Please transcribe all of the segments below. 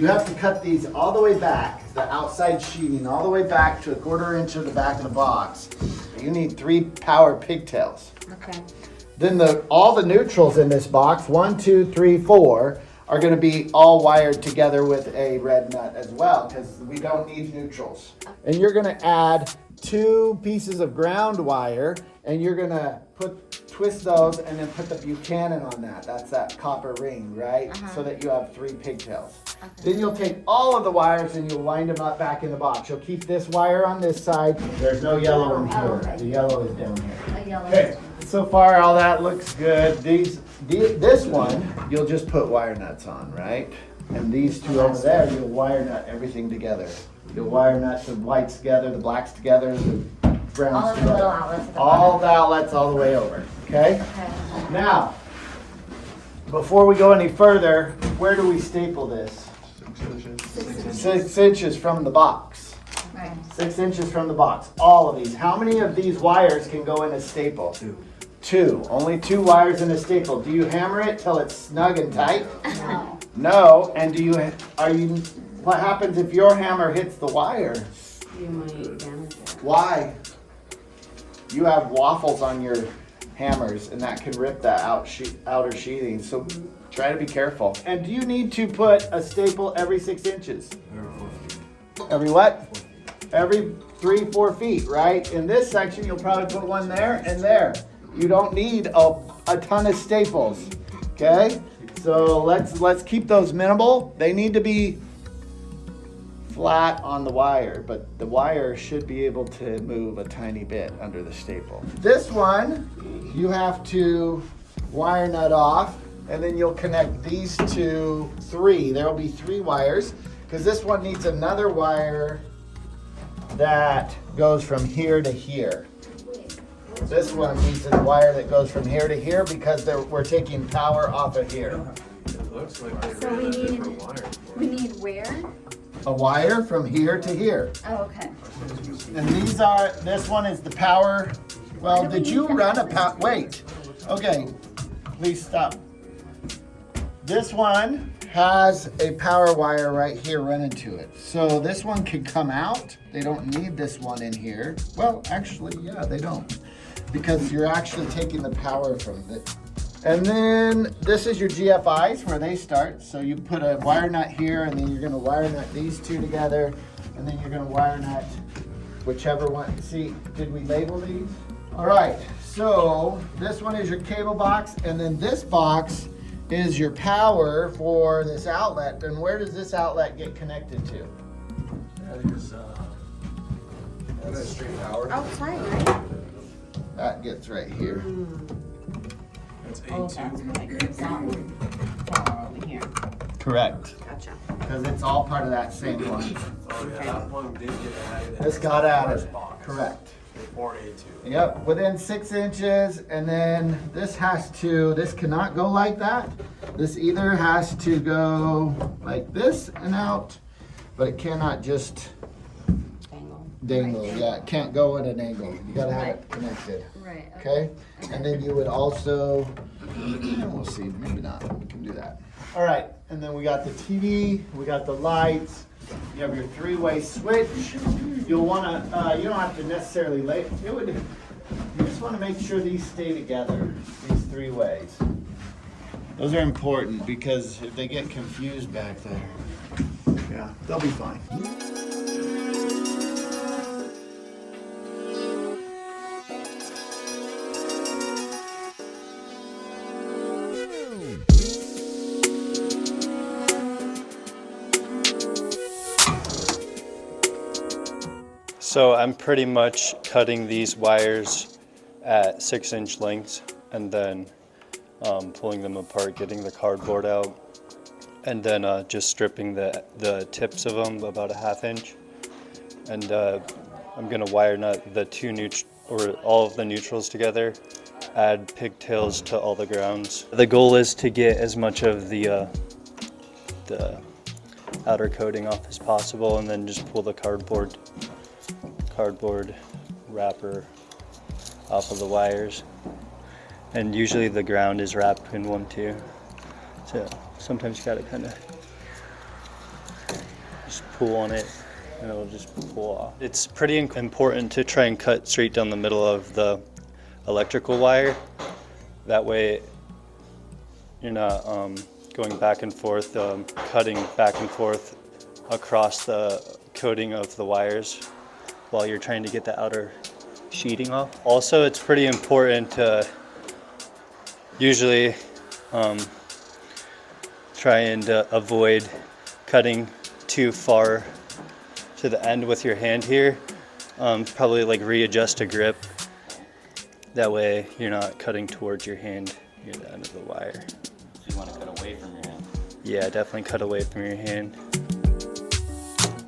you have to cut these all the way back, the outside sheeting, all the way back to 1/4 inch of the back of the box. You need 3 power pigtails. Okay. Then all the neutrals in this box, 1, 2, 3, 4, are gonna be all wired together with a red nut as well, because we don't need neutrals. And you're gonna add 2 pieces of ground wire, and you're gonna twist those and then put the Buchanan on that. That's that copper ring, right? So that you have 3 pigtails. Then you'll take all of the wires and you'll wind them up back in the box. You'll keep this wire on this side. There's no yellow in here. okay. The yellow is down here. A yellow. Okay, so far all that looks good. This one, you'll just put wire nuts on, right? And these 2 over there, you'll wire nut everything together. You'll wire nut the whites together, the blacks together, the browns All of the together. little outlets at the All the outlets all the way over, okay? Okay. Now, before we go any further, where do we staple this? 6 inches from the box. Right. 6 inches from the box. All of these. How many of these wires can go in a staple? 2. 2. Only 2 wires in a staple. Do you hammer it till it's snug and tight? No. No. And what happens if your hammer hits the wire? You might damage it. Why? You have waffles on your hammers and that can rip that outer sheathing. So try to be careful. And do you need to put a staple every 6 inches? Every what? Every 3, 4 feet, right? In this section, you'll probably put one there and there. You don't need a ton of staples, okay? So let's keep those minimal. They need to be flat on the wire, but the wire should be able to move a tiny bit under the staple. This one, you have to wire nut off, and then you'll connect these 3. There will be 3 wires, because this one needs another wire that goes from here to here. This one needs a wire that goes from here to here because we're taking power off of here. It looks like they So ran we a need- different wire. We need where? A wire from here to here. Oh, okay. And this one is the power. Well, did you run a power? Wait. Okay, please stop. This one has a power wire right here running to it. So this one can come out. They don't need this one in here. Well, actually, yeah, they don't. Because you're actually taking the power from it. And then this is your GFIs where they start. So you put a wire nut here and then you're gonna wire nut these 2 together. And then you're gonna wire nut whichever one. See, did we label these? All right, so this one is your cable box. And then this box is your power for this outlet. And where does this outlet get connected to? That's straight power. Outside, right? That gets right here. That's Oh, A2. that's like that power over here. Correct. Gotcha. Because it's all part of that same one. Oh yeah, that one did get added. This got added. First box. Correct. Or A2. Yep, within 6 inches, and then this cannot go like that. This either has to go like this and out, but it cannot just Angle. dangle. Yeah, it can't go at an angle. You gotta have it connected. Right. Okay? And then you would also, we'll see, maybe not, we can do that. All right, and then we got the TV, we got the lights, you have your 3-way switch. You'll wanna, you don't have to necessarily you just wanna make sure these stay together, these 3 ways. Those are important because if they get confused back there, yeah, they'll be fine. So I'm pretty much cutting these wires at 6-inch lengths and then pulling them apart, getting the cardboard out, and then just stripping the tips of them about a 1/2 inch. And I'm gonna wire nut all of the neutrals together, add pigtails to all the grounds. The goal is to get as much of the outer coating off as possible, and then just pull the cardboard wrapper off of the wires. And usually the ground is wrapped in one too. So sometimes you gotta kind of pull on it and it'll just pull off. It's pretty important to try and cut straight down the middle of the electrical wire. That way you're not going back and forth, cutting back and forth across the coating of the wires while you're trying to get the outer sheeting off. Also, it's pretty important to usually try and avoid cutting too far to the end with your hand here. Probably like readjust a grip. That way you're not cutting towards your hand near the end of the wire. So you want to cut away from your hand? Yeah, definitely cut away from your hand.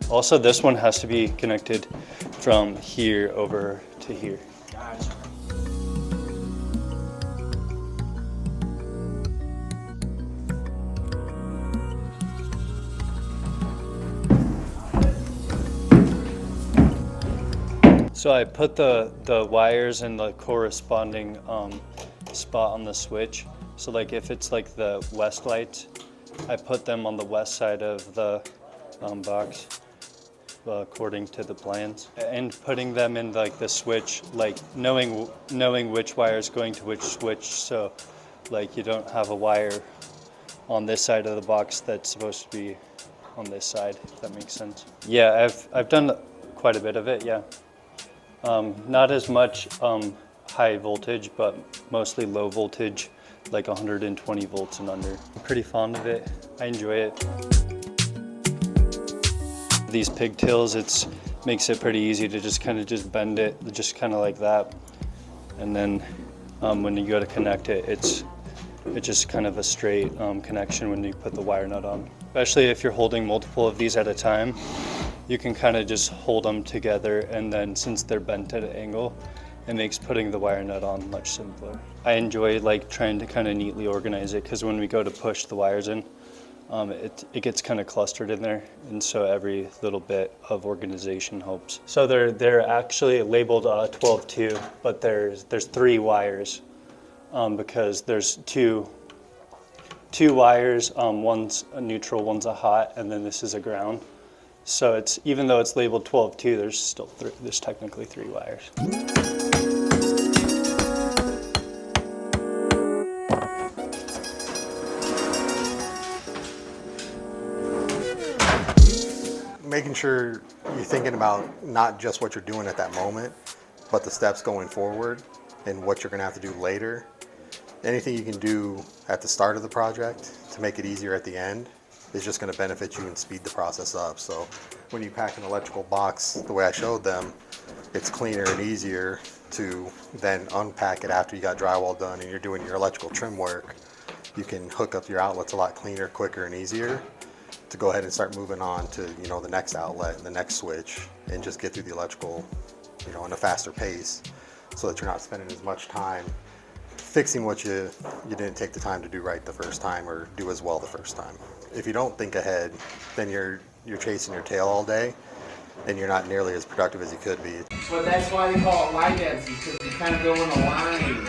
Also, this one has to be connected from here over to here. Gotcha. So I put the wires in the corresponding spot on the switch. So like if it's like the west lights, I put them on the west side of the box according to the plans. And putting them in like the switch, like knowing which wire is going to which switch, so like you don't have a wire on this side of the box that's supposed to be on this side, if that makes sense. Yeah, I've done quite a bit of it, yeah. Not as much high voltage, but mostly low voltage, like 120 volts and under. I'm pretty fond of it. I enjoy it. These pigtails, makes it pretty easy to just kind of bend it, just kind of like that. And then when you go to connect it, it's just kind of a straight connection when you put the wire nut on. Especially if you're holding multiple of these at a time, you can kind of just hold them together, and then since they're bent at an angle, it makes putting the wire nut on much simpler. I enjoy like trying to kind of neatly organize it, because when we go to push the wires in, it gets kind of clustered in there, and so every little bit of organization helps. So they're actually labeled 12-2, but there's 3 wires because there's two wires. One's a neutral, one's a hot, and then this is a ground. So it's, even though it's labeled 12-2, there's technically 3 wires. Making sure you're thinking about not just what you're doing at that moment, but the steps going forward and what you're going to have to do later. Anything you can do at the start of the project to make it easier at the end is just going to benefit you and speed the process up. So when you pack an electrical box the way I showed them, it's cleaner and easier to then unpack it after you got drywall done and you're doing your electrical trim work. You can hook up your outlets a lot cleaner, quicker, and easier to go ahead and start moving on to, you know, the next outlet and the next switch, and just get through the electrical, you know, in a faster pace, so that you're not spending as much time fixing what you didn't take the time to do right the first time, or do as well the first time. If you don't think ahead, then you're chasing your tail all day, and you're not nearly as productive as you could be. But that's why they call it line dancing, because you kind of go in a line.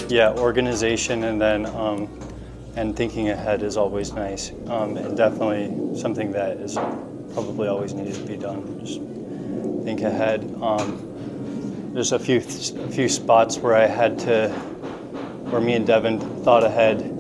Yeah, organization and then and thinking ahead is always nice, and definitely something that is probably always needed to be done. Just think ahead. There's a few spots where me and Devin thought ahead